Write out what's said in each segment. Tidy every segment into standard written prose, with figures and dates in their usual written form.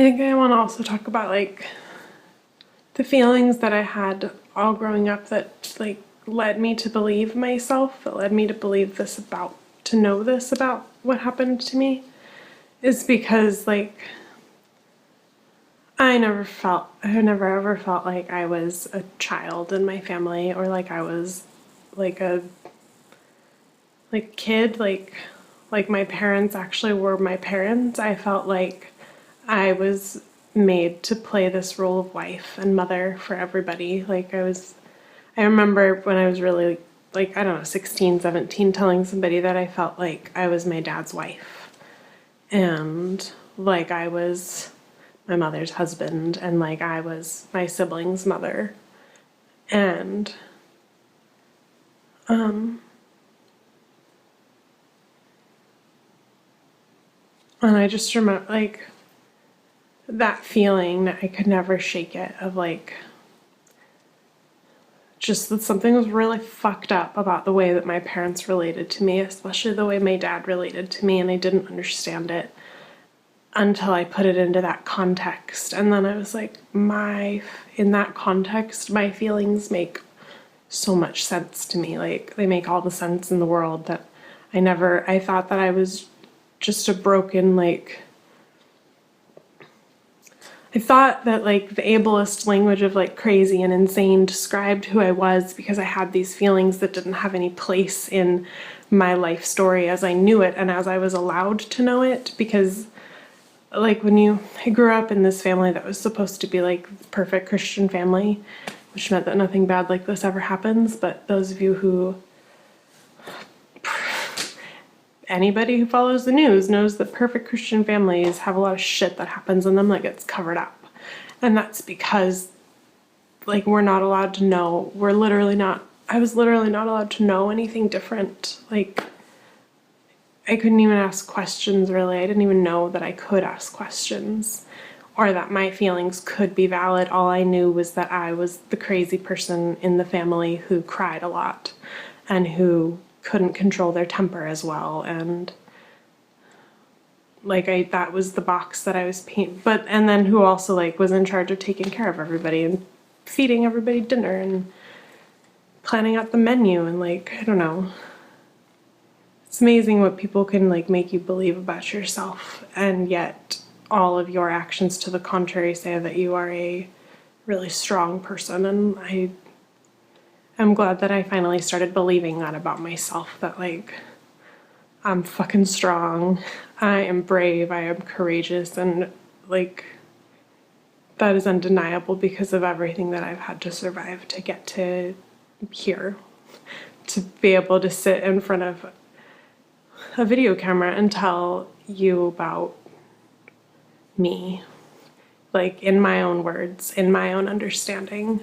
think I want to also talk about like the feelings that I had all growing up that like led me to believe myself, that led me to believe this about, to know this about what happened to me, is because like I never ever felt like I was a child in my family, or like I was like a kid, like my parents actually were my parents. I felt like I was made to play this role of wife and mother for everybody. I remember when I was really like, I don't know, 16, 17, telling somebody that I felt like I was my dad's wife and like I was my mother's husband and like I was my sibling's mother. And I just remember like that feeling that I could never shake it, of like just that something was really fucked up about the way that my parents related to me, especially the way my dad related to me, and I didn't understand it until I put it into that context. And then I was like, in that context, my feelings make so much sense to me. Like they make all the sense in the world. That I thought that I was just a broken, like, I thought that like the ableist language of like crazy and insane described who I was, because I had these feelings that didn't have any place in my life story as I knew it and as I was allowed to know it. Because like I grew up in this family that was supposed to be like the perfect Christian family, which meant that nothing bad like this ever happens. But those of you anybody who follows the news knows that perfect Christian families have a lot of shit that happens in them that gets covered up. And that's because like we're not allowed to know. I was literally not allowed to know anything different. Like I couldn't even ask questions, really. I didn't even know that I could ask questions or that my feelings could be valid. All I knew was that I was the crazy person in the family who cried a lot and who couldn't control their temper as well. And like that was the box that I was and then who also like was in charge of taking care of everybody and feeding everybody dinner and planning out the menu. And like, I don't know. It's amazing what people can like make you believe about yourself, and yet all of your actions to the contrary say that you are a really strong person. And I'm glad that I finally started believing that about myself, that like I'm fucking strong, I am brave, I am courageous, and like that is undeniable because of everything that I've had to survive to get to here, to be able to sit in front of a video camera and tell you about me, like in my own words, in my own understanding,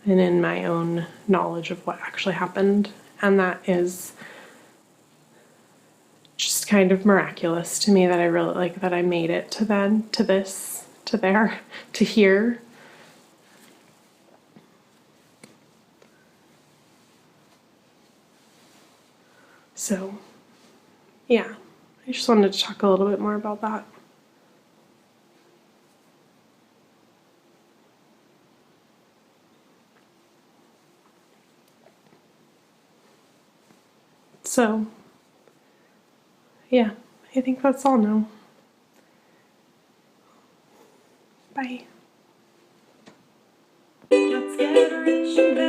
and in my own knowledge of what actually happened. And that is just kind of miraculous to me, that I really like that I made it to then, to this, to there, to here. So yeah, I just wanted to talk a little bit more about that. So yeah, I think that's all now. Bye. Let's get rich and